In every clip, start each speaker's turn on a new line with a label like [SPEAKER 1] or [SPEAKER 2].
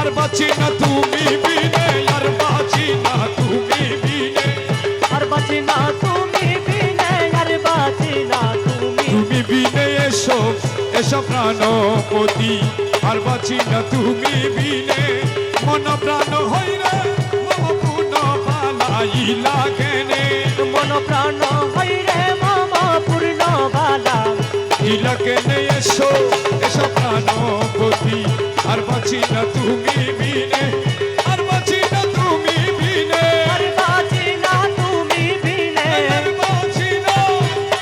[SPEAKER 1] আর বাঁচি না তুমি বিনে, আর বাঁচি না তুমি বিনে,
[SPEAKER 2] আর বাঁচি না তুমি বিনে, আর বাঁচি না তুমি
[SPEAKER 1] বিনে এসো এসো প্রাণপতি, আর বাঁচি না তুমি বিনে, মন প্রাণ হইরে মম পুন পালাইলা কেনে,
[SPEAKER 2] মন প্রাণ হইরে মম পূর্ণ বালা
[SPEAKER 1] ইলা কেনে এসো এসো প্রাণপতি, আর বাঁচি না তুমি বিনে, আর বাঁচি না তুমি বিনে,
[SPEAKER 2] আর বাঁচি না তুমি বিনে,
[SPEAKER 1] আর বাঁচি না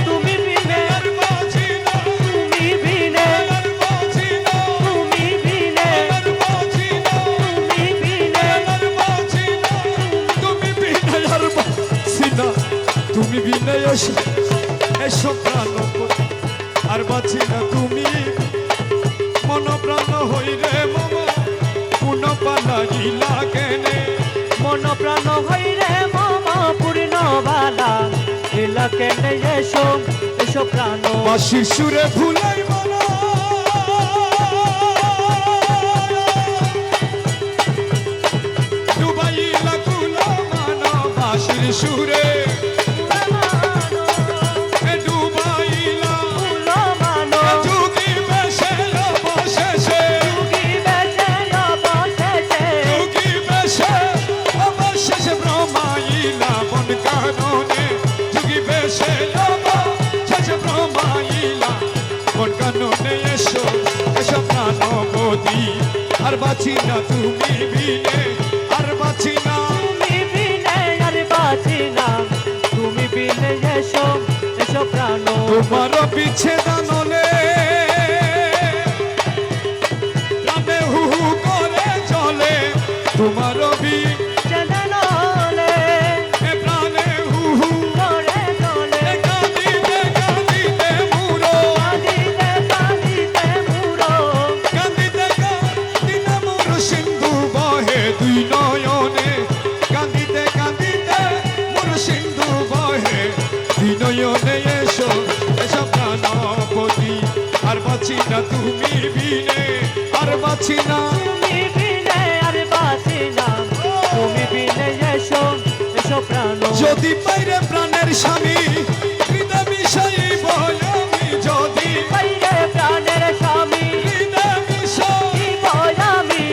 [SPEAKER 2] তুমি বিনে,
[SPEAKER 1] আর বাঁচি না
[SPEAKER 2] তুমি বিনে,
[SPEAKER 1] আর বাঁচি না
[SPEAKER 2] তুমি বিনে,
[SPEAKER 1] আর বাঁচি না
[SPEAKER 2] তুমি বিনে,
[SPEAKER 1] আর বাঁচি না তুমি বিনে, আর বাঁচি না তুমি বিনে এসো এসো প্রাণপতি, আর বাঁচি না তুমি, মন প্রাণ হইরে মম পুন পালাইলা কেনে,
[SPEAKER 2] মন প্রাণ হইরে মম পূর্ণ বালা এলা কেনে এসো এসো প্রাণ
[SPEAKER 1] বাঁশির সুরে ভুলাই মন ডুবাইলা কুলা মান, বাঁশির সুরে ডুবাইলা
[SPEAKER 2] মানো
[SPEAKER 1] যুগি বেশে অবশেষে,
[SPEAKER 2] যুগি বেশে অবশেষে
[SPEAKER 1] যুগি বেশে অবশেষে ব্রহ্মাইলা বন কাননে, যুগি বেশে অবশেষে ব্রহ্মাইলা বন কাননে এসো এসো প্রাণপতি, আর বাঁচি না তুমি বিনে, আর বাঁচি না
[SPEAKER 2] তুমি বিনে আর বাঁচি না তুমি বিনে এসো এসো প্রাণ
[SPEAKER 1] তোমার বিচ্ছেদন হলে প্রাণে হু হু করে চলে, তোমার
[SPEAKER 2] চলনলে
[SPEAKER 1] প্রাণে হু হু
[SPEAKER 2] করে চলে
[SPEAKER 1] কাঁদিতে কাঁদিতে মুরো,
[SPEAKER 2] কাঁদিতে কাঁদিতে মুরো
[SPEAKER 1] কাঁদিতে কাঁদিতে মুরো সিন্ধু বহে দুই নয়নে, কাঁদিতে কাঁদিতে মুরো সিন্ধু বহে দুই নয়নে এসো এসো প্রাণপতি, আর বাঁচি না তুমি বিনে, আর বাঁচি না
[SPEAKER 2] তুমি বিনে আর বাঁচি না তুমি বিনে এসো এসো প্রাণ
[SPEAKER 1] যদি পাইরে প্রাণের স্বামী হৃদয় বিষয়ব আমি, যদি
[SPEAKER 2] বাইরে প্রাণের স্বামী
[SPEAKER 1] হৃদয় বিষয়
[SPEAKER 2] আমি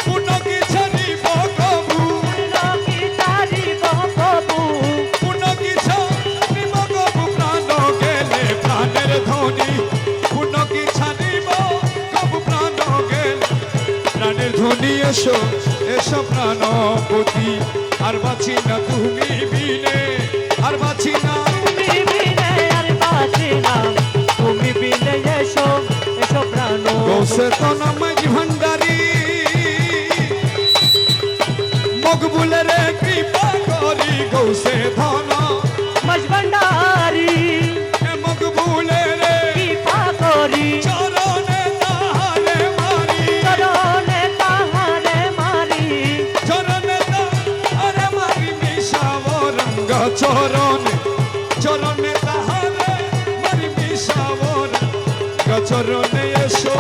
[SPEAKER 1] পুনঃ কি ছাড়িব কবু,
[SPEAKER 2] কি তারিব প্রভু
[SPEAKER 1] পুনঃ কি ছাড়িব কবু, প্রাণ গেলে প্রাণের ধ্বনি, পুনঃ কি ছাড়িব কবু, প্রাণ গেলে প্রাণের ধ্বনি এসো এসো প্রাণপতি, আর বাঁচি না তুমি বিনে, আর বাঁচি না
[SPEAKER 2] তুমি বিনে আর বাঁচি না তুমি বিনে এসো এসো প্রাণ
[SPEAKER 1] গৌসে তনা মাঝি ভান্ডারি মকবুলের কৃপা করি, গৌসে ধনা
[SPEAKER 2] মাঝ ভান্ডারি
[SPEAKER 1] মকবুলের
[SPEAKER 2] কৃপা করি
[SPEAKER 1] চরণে তাহারে মারি,
[SPEAKER 2] চরণে তাহারে মারি
[SPEAKER 1] চরণে তাহারে মারি, মিশাব রঙ্গ চরণে, চরণে তাহারে মারি, মিশাব রঙ্গ চরণে এসো